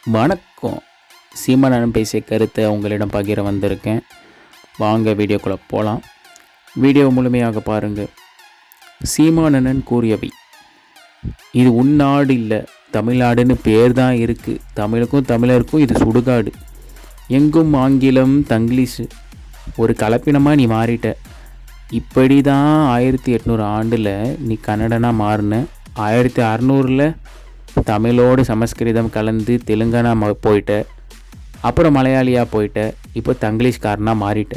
வணக்கம். சீமானன் பேசிய கருத்தை உங்களிடம் பகிர வந்திருக்கேன். வாங்க வீடியோக்குள்ளே போகலாம். வீடியோ முழுமையாக பாருங்கள். சீமானன் கூறியவை, இது உன்னாடு இல்லை, தமிழ்நாடுன்னு பேர் தான் இருக்குது. தமிழுக்கும் தமிழருக்கும் இது சுடுகாடு. எங்கும் ஆங்கிலம் தங்கிலீஷு, ஒரு கலப்பினமாக நீ மாறிட்ட. இப்படி தான் 1800 ஆண்டில் நீ கன்னடனாக மாறின. 1600 தமிழோடு சமஸ்கிருதம் கலந்து தெலுங்கானா போயிட்ட. அப்புறம் மலையாளியாக போயிட்ட. இப்போ தங்கிலீஷ்காரனாக மாறிட்ட.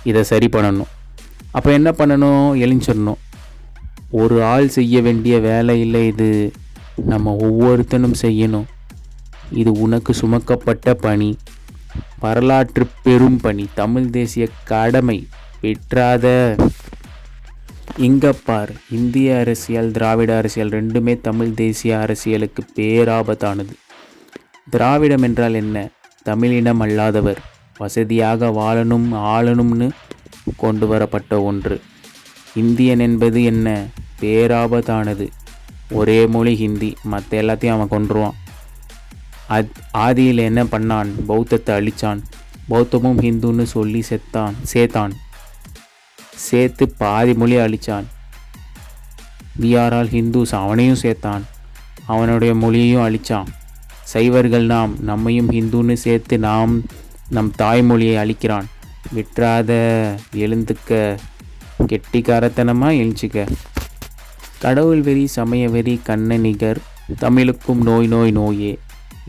இதை சரி பண்ணணும். அப்போ என்ன பண்ணணும்? எழிஞ்சிடணும். ஒரு ஆள் செய்ய வேண்டிய வேலை இல்லை இது. நம்ம ஒவ்வொருத்தனும் செய்யணும். இது உனக்கு சுமக்கப்பட்ட பணி, வரலாற்று பெரும் பணி, தமிழ் தேசிய கடமை. விட்டுறாத. இங்கப்பார், இந்திய அரசியல் திராவிட அரசியல் ரெண்டுமே தமிழ் தேசிய அரசியலுக்கு பேராபத்தானது. திராவிடம் என்றால் என்ன? தமிழினம் அல்லாதவர் வசதியாக வாழணும் ஆளணும்னு கொண்டு வரப்பட்ட ஒன்று. இந்தியன் என்பது என்ன? பேராபத்தானது. ஒரே மொழி ஹிந்தி, மற்ற எல்லாத்தையும் அவன் கொன்றுவான். ஆதியில் என்ன பண்ணான்? பௌத்தத்தை அழித்தான். பௌத்தமும் ஹிந்துன்னு சொல்லி சேர்த்தான். சேர்த்து பாதி மொழி அழித்தான். விஆரால் ஹிந்துஸ் அவனையும் சேர்த்தான். அவனுடைய மொழியையும் அழித்தான். சைவர்கள் நம்மையும் ஹிந்துன்னு சேர்த்து நம் தாய்மொழியை அழிக்கிறான். விட்டுறாத. எழுந்துக்க. கெட்டிக்காரத்தனமாக எழுச்சிக்க. கடவுள் வெறி, சமய வெறி கண்ண நிகர். தமிழுக்கும் நோயே.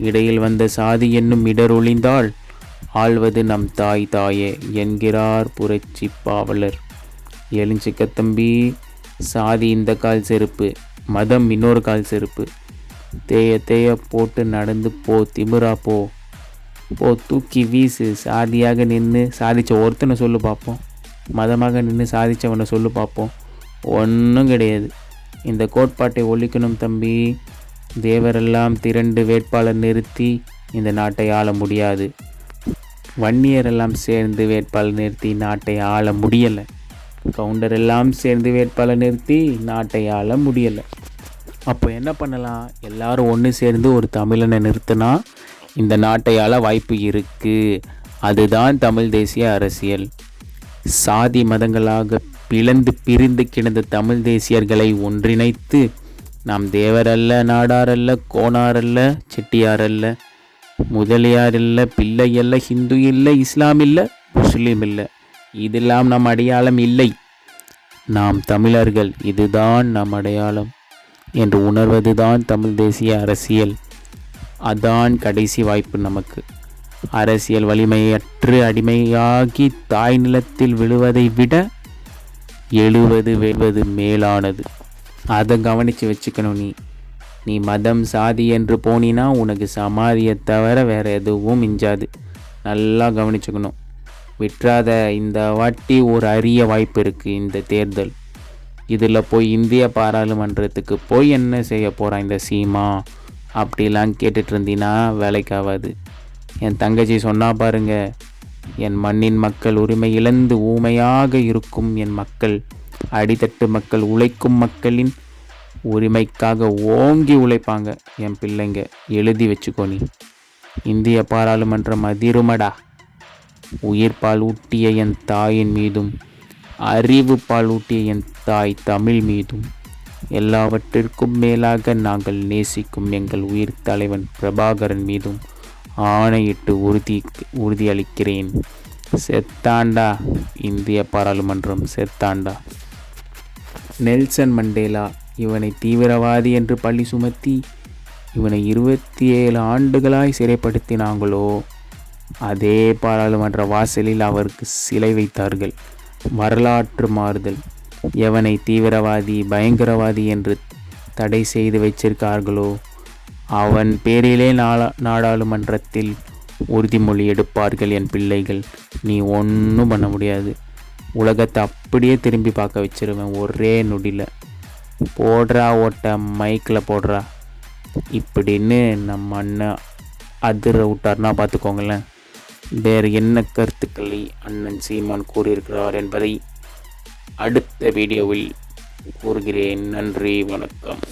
இடையில் வந்த சாதி என்னும் இடரொழிந்தால் ஆள்வது நம் தாயே என்கிறார் புரட்சி பாவலர். எழுஞ்சிக்க தம்பி. சாதி இந்த கால் செருப்பு, மதம் இன்னொரு கால் செருப்பு. தேய போட்டு நடந்து போ. திமிரா போ. தூக்கி வீசு. சாதியாக நின்று சாதித்த ஒருத்தனை சொல்லு பார்ப்போம். மதமாக நின்று சாதித்தவனை சொல்லு பார்ப்போம். ஒன்றும் கிடையாது. இந்த கோட்பாட்டை ஒழிக்கணும் தம்பி. தேவரெல்லாம் திரண்டு வேட்பாளர் நிறுத்தி இந்த நாட்டை ஆள முடியாது. வன்னியரெல்லாம் சேர்ந்து வேட்பாளர் நிறுத்தி நாட்டை ஆள முடியலை. கவுண்டர் எல்லாம் சேர்ந்து வேட்பாளர் நிறுத்தி நாட்டை ஆள முடியலை. அப்போ என்ன பண்ணலாம்? எல்லாரும் ஒன்று சேர்ந்து ஒரு தமிழனை நிறுத்தினா இந்த நாட்டை ஆள வாய்ப்பு இருக்குது. அதுதான் தமிழ் தேசிய அரசியல். சாதி மதங்களாக பிரிந்து கிடந்த தமிழ் தேசியர்களை ஒன்றிணைத்து நாம் தேவரல்ல, நாடாரல்ல, கோணாரல்ல, செட்டியாரல்ல, முதலியார் இல்லை, பிள்ளை இல்லை, ஹிந்து இல்லை, இஸ்லாம் இல்லை, முஸ்லீம் இல்லை, இதெல்லாம் நம் அடையாளம் இல்லை. நாம் தமிழர்கள், இதுதான் நம் அடையாளம் என்று உணர்வதுதான் தமிழ் தேசிய அரசியல். அதான் கடைசி வாய்ப்பு நமக்கு. அரசியல் வலிமையற்று அடிமையாகி தாய் நிலத்தில் விழுவதை விட வெல்வது மேலானது. அதை கவனித்து வச்சுக்கணும். நீ மதம் சாதி என்று போனினா உனக்கு சமாதியை தவிர வேறு எதுவும் மிஞ்சாது. நல்லா கவனிச்சுக்கணும். விட்டுறாத. இந்த வாட்டி ஒரு அரிய வாய்ப்பு இருக்குது. இந்த தேர்தல், இதில் போய் இந்திய பாராளுமன்றத்துக்கு போய் என்ன செய்ய போகிறான் இந்த சீமா அப்படிலாம் கேட்டுட்டு இருந்தீன்னா வேலைக்காகாது. என் தங்கச்சி சொன்னா பாருங்க, என் மண்ணின் மக்கள் உரிமை இழந்து ஊமையாக இருக்கும் என் மக்கள், அடித்தட்டு மக்கள், உழைக்கும் மக்களின் உரிமைக்காக ஓங்கி உழைப்பாங்க என் பிள்ளைங்க. எழுதி வச்சுக்கோ. நீ இந்திய பாராளுமன்றம் அதிருமடா. உயிர் பால் ஊட்டிய என் தாயின் மீதும் அறிவு பால் ஊட்டிய என் தாய் தமிழ் மீதும் எல்லாவற்றிற்கும் மேலாக நாங்கள் நேசிக்கும் எங்கள் உயிர் தலைவன் பிரபாகரன் மீதும் ஆணையிட்டு உறுதியளிக்கிறேன். செத்தாண்டா இந்திய பாராளுமன்றம், செத்தாண்டா. நெல்சன் மண்டேலா இவனை தீவிரவாதி என்று பழி சுமத்தி இவனை 27 ஆண்டுகளாய் சிறைப்படுத்தினாங்களோ அதே பாராளுமன்ற வாசலில் அவருக்கு சிலை வைத்தார்கள். வரலாற்று மாறுதல். எவனை தீவிரவாதி பயங்கரவாதி என்று தடை செய்து வச்சிருக்கார்களோ அவன் பேரிலே நாடாளுமன்றத்தில் உறுதிமொழி எடுப்பார்கள் என் பிள்ளைகள். நீ ஒன்றும் பண்ண முடியாது. உலகத்தை அப்படியே திரும்பி பார்க்க வச்சிருவேன் ஒரே நொடியில். போடுறா ஓட்ட, மைக்கில் போடுறா இப்படின்னு நம்ம அண்ணன் அதிர விட்டார்னா பார்த்துக்கோங்களேன். வேறு என்ன கருத்துக்களை அண்ணன் சீமான் கூறியிருக்கிறார் என்பதை அடுத்த வீடியோவில் கூறுகிறேன். நன்றி, வணக்கம்.